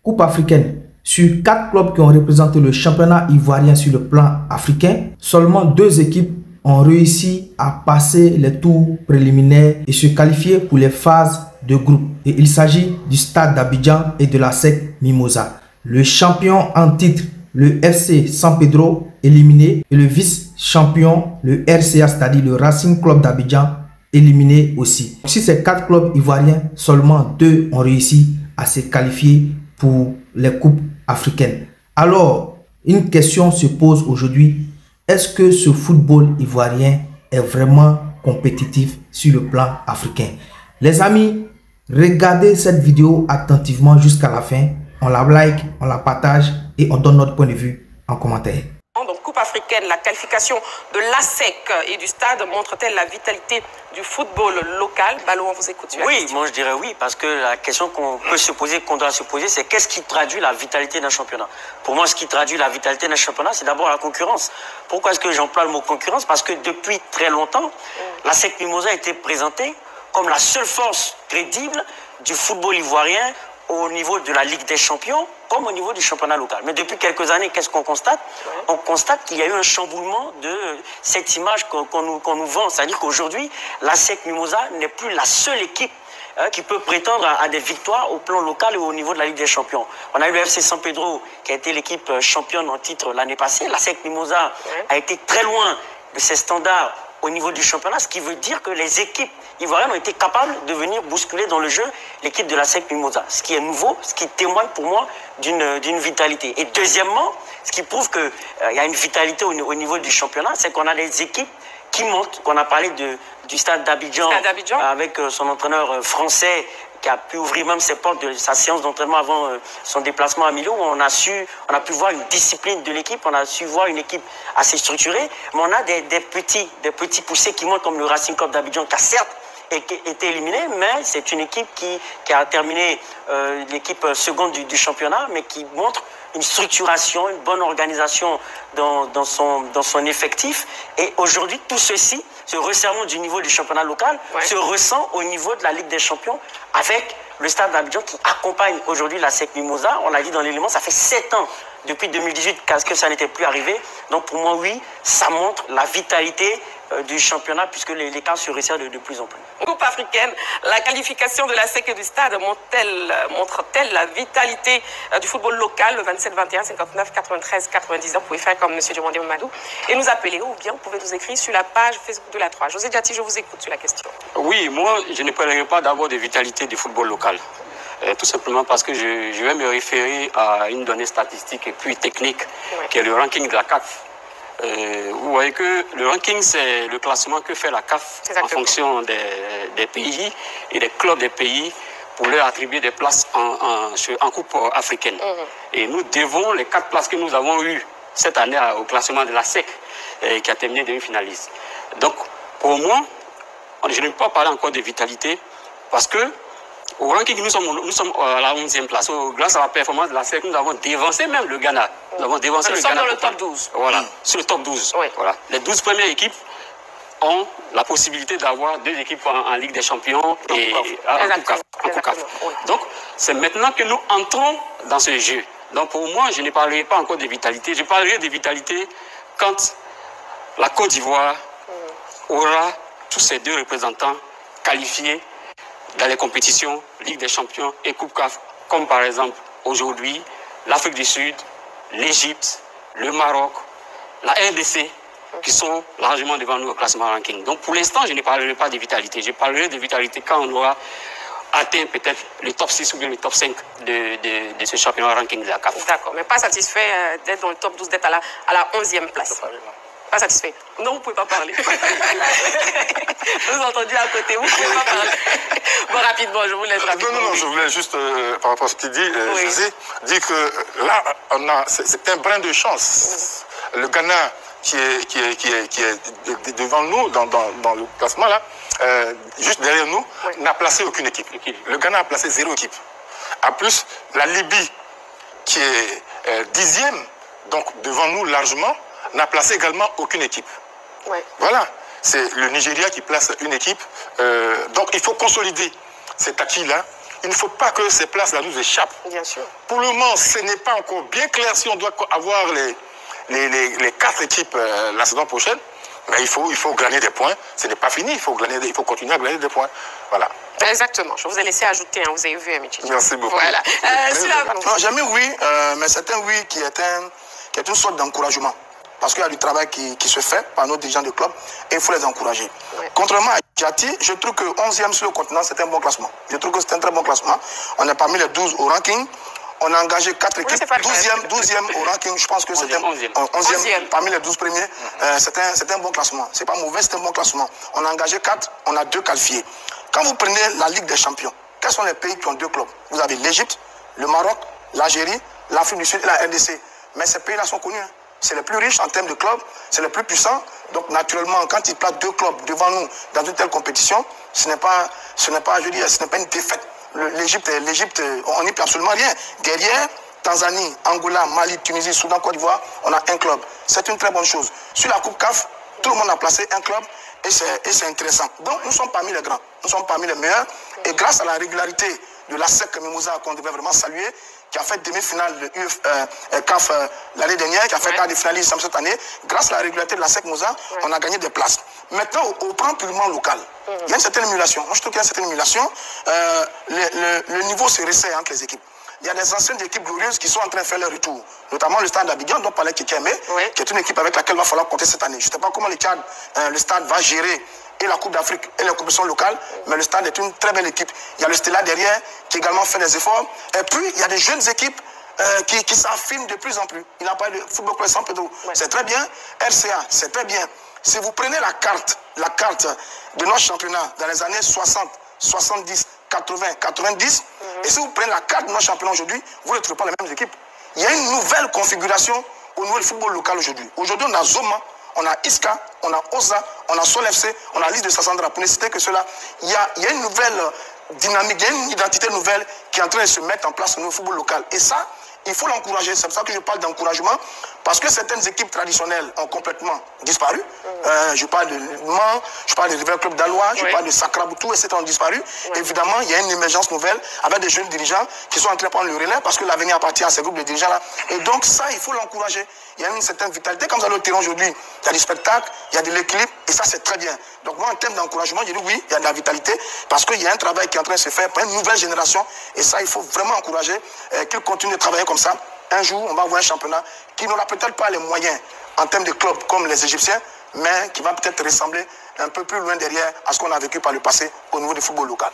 Coupe africaine. Sur 4 clubs qui ont représenté le championnat ivoirien sur le plan africain, seulement 2 équipes ont réussi à passer les tours préliminaires et se qualifier pour les phases de groupe. Et il s'agit du Stade d'Abidjan et de la SEC Mimosa. Le champion en titre, le FC San Pedro, éliminé, et le vice-champion, le RCA, c'est-à-dire le Racing Club d'Abidjan, éliminé aussi. Sur ces 4 clubs ivoiriens, seulement 2 ont réussi à se qualifier pour les coupes africaines. Alors, une question se pose aujourd'hui. Est-ce que ce football ivoirien est vraiment compétitif sur le plan africain? Les amis, regardez cette vidéo attentivement jusqu'à la fin. On la like, on la partage et on donne notre point de vue en commentaire. Donc, Coupe africaine, la qualification de l'ASEC et du stade montre-t-elle la vitalité du football local? Balou, on vous écoute. Oui, moi je dirais oui, parce que la question qu'on peut se poser, qu'on doit se poser, c'est qu'est-ce qui traduit la vitalité d'un championnat? Pour moi, ce qui traduit la vitalité d'un championnat, c'est d'abord la concurrence. Pourquoi est-ce que j'emploie le mot concurrence? Parce que depuis très longtemps, l'ASEC Mimosa a été présentée comme la seule force crédible du football ivoirien au niveau de la Ligue des Champions, comme au niveau du championnat local. Mais depuis quelques années, qu'est-ce qu'on constate? On constate qu'il y a eu un chamboulement de cette image qu'on nous vend. C'est-à-dire qu'aujourd'hui, l'ASEC Mimosa n'est plus la seule équipe qui peut prétendre à des victoires au plan local et au niveau de la Ligue des Champions. On a eu le FC San Pedro, qui a été l'équipe championne en titre l'année passée. L'ASEC Mimosa a été très loin de ses standards au niveau du championnat, ce qui veut dire que les équipes ivoiriennes ont été capables de venir bousculer dans le jeu l'équipe de l'ASEC Mimosa. Ce qui est nouveau, ce qui témoigne pour moi d'une vitalité. Et deuxièmement, ce qui prouve qu'il y a une vitalité au niveau du championnat, c'est qu'on a des équipes qui montent, qu'on a parlé du stade d'Abidjan avec son entraîneur français qui a pu ouvrir même ses portes de sa séance d'entraînement avant son déplacement à Milo, où on a pu voir une discipline de l'équipe, on a su voir une équipe assez structurée, mais on a des petits poussés qui montent comme le Racing Club d'Abidjan qui a certes été éliminé, mais c'est une équipe qui a terminé l'équipe seconde du championnat, mais qui montre une structuration, une bonne organisation dans son effectif. Et aujourd'hui, tout ceci, ce resserrement du niveau du championnat local, se ressent au niveau de la Ligue des Champions avec le Stade d'Abidjan qui accompagne aujourd'hui la SEC Mimosa. On l'a dit dans l'élément, ça fait 7 ans depuis 2018 que ça n'était plus arrivé. Donc pour moi, oui, ça montre la vitalité du championnat puisque les cas se resserrent de plus en plus. Coupe africaine, la qualification de la SEC et du stade montre-t-elle la vitalité du football local, le 27 21 59 93 99? Vous pouvez faire comme M. Diomandé Mamadou et nous appeler, ou bien vous pouvez nous écrire sur la page Facebook de la 3. José Diati, je vous écoute sur la question. Oui, moi, je ne parlerai pas d'abord de vitalité du football local. Tout simplement parce que je vais me référer à une donnée statistique et puis technique, qui est le ranking de la CAF. Vous voyez que le ranking, c'est le classement que fait la CAF en fonction des pays et des clubs des pays pour leur attribuer des places en Coupe africaine. Et nous devons les 4 places que nous avons eues cette année au classement de la SEC, qui a terminé demi-finaliste. Donc, pour moi, je ne peux pas parler encore de vitalité parce que au ranking, nous sommes à la 11e place. Grâce à la performance de la SEC, nous avons dévancé même le Ghana. Nous avons dévancé le Ghana. Dans le top 12. Voilà, sur le top 12. Voilà. Les 12 premières équipes ont la possibilité d'avoir 2 équipes en Ligue des Champions et en Coupe CAF. Donc, c'est maintenant que nous entrons dans ce jeu. Donc, pour moi, je ne parlerai pas encore de vitalité. Je parlerai de vitalité quand la Côte d'Ivoire aura tous ses 2 représentants qualifiés dans les compétitions Ligue des Champions et Coupe CAF, comme par exemple aujourd'hui l'Afrique du Sud, l'Égypte, le Maroc, la RDC, qui sont largement devant nous au classement ranking. Donc pour l'instant, je ne parlerai pas de vitalité. Je parlerai de vitalité quand on aura atteint peut-être le top 6 ou bien le top 5 de ce championnat ranking de la CAF. D'accord, mais pas satisfait d'être dans le top 12, d'être à la 11e place. Pas satisfait. Non, vous ne pouvez pas parler. Vous entendez à côté, vous ne pouvez pas parler. Bon, rapidement, je vous laisse rapidement. Non, je voulais juste, par rapport à ce qu'il dit, José, dire que là, c'est un brin de chance. Le Ghana, qui est devant nous dans le classement, là, juste derrière nous, n'a placé aucune équipe. Le Ghana a placé 0 équipe. En plus, la Libye, qui est 10e, donc devant nous largement, n'a placé également aucune équipe. Voilà, c'est le Nigeria qui place une équipe. Donc il faut consolider cet acquis-là. il ne faut pas que ces places-là nous échappent. Bien sûr. Pour le moment, ce n'est pas encore bien clair si on doit avoir les 4 équipes la saison prochaine. Mais il faut gagner des points. Ce n'est pas fini, il faut continuer à gagner des points. Voilà. Exactement. Je vous ai laissé ajouter, hein, vous avez vu, Amici. Merci beaucoup. Voilà. J'ai mis oui, mais c'est un oui qui est une sorte d'encouragement. Parce qu'il y a du travail qui se fait par nos dirigeants de club et il faut les encourager. Ouais. Contrairement à Djati, je trouve que 11e sur le continent, c'est un bon classement. Je trouve que c'est un très bon classement. On est parmi les 12 au ranking. On a engagé 4 équipes. 12e au ranking, je pense que c'est un 11e parmi les 12 premiers. C'est un bon classement. C'est pas mauvais, c'est un bon classement. On a engagé 4, on a 2 qualifiés. Quand vous prenez la Ligue des Champions, quels sont les pays qui ont 2 clubs? Vous avez l'Égypte, le Maroc, l'Algérie, l'Afrique du Sud et la RDC. Mais ces pays-là sont connus. Hein. C'est les plus riches en termes de clubs, c'est les plus puissants. Donc naturellement, quand ils placent 2 clubs devant nous dans une telle compétition, ce n'est pas une défaite. L'Égypte, on n'y peut absolument rien. Derrière, Tanzanie, Angola, Mali, Tunisie, Soudan, Côte d'Ivoire, on a un club. C'est une très bonne chose. Sur la Coupe CAF, tout le monde a placé un club et c'est intéressant. Donc nous sommes parmi les grands, nous sommes parmi les meilleurs. Et grâce à la régularité de la SEC Mimouza qu'on devait vraiment saluer, qui a fait demi-finale de CAF l'année dernière, qui a fait quart de finaliste cette année, grâce à la régularité de la SEC Mimouza, on a gagné des places. Maintenant, au plan purement local, il y a une certaine émulation. Moi, je trouve qu'il y a une certaine émulation. Le niveau se resserre entre les équipes. Il y a des anciennes équipes glorieuses qui sont en train de faire leur retour, notamment le Stade d'Abidjan, dont parlait Kikemé, qui est une équipe avec laquelle il va falloir compter cette année. Je ne sais pas comment le Stade va gérer et la Coupe d'Afrique et les compétitions locales, mais le Stade est une très belle équipe. Il y a le Stella derrière qui également fait des efforts. Et puis, il y a des jeunes équipes qui s'affirment de plus en plus. Il a parlé de Football Club San Pedro. C'est très bien. RCA, c'est très bien. Si vous prenez la carte de notre championnat dans les années 60, 70, 80, 90, et si vous prenez la carte de notre championnat aujourd'hui, vous ne trouvez pas les mêmes équipes. Il y a une nouvelle configuration au niveau du football local aujourd'hui. Aujourd'hui, on a Zoma, on a Iska, on a Oza, on a Sol FC, on a Liste de Sassandra. Pour ne citer que cela, il y a une nouvelle dynamique, il y a une identité nouvelle qui est en train de se mettre en place au niveau du football local. Et ça, il faut l'encourager. C'est pour ça que je parle d'encouragement, parce que certaines équipes traditionnelles ont complètement disparu. Je parle de Mans, je parle de River Club d'Alois, je parle de Sacraboutou, etc. ont disparu. Évidemment, il y a une émergence nouvelle avec des jeunes dirigeants qui sont en train de prendre le relais parce que l'avenir appartient à ces groupes de dirigeants-là. Et donc ça, il faut l'encourager. Il y a une certaine vitalité. Comme vous allez au terrain aujourd'hui, il y a du spectacle, il y a de l'équilibre, et ça, c'est très bien. Donc moi, en termes d'encouragement, je dis oui, il y a de la vitalité, parce qu'il y a un travail qui est en train de se faire pour une nouvelle génération, et ça, il faut vraiment encourager qu'ils continuent de travailler comme ça. Un jour, on va avoir un championnat qui n'aura peut-être pas les moyens en termes de clubs comme les Égyptiens, mais qui va peut-être ressembler un peu plus loin derrière à ce qu'on a vécu par le passé au niveau du football local.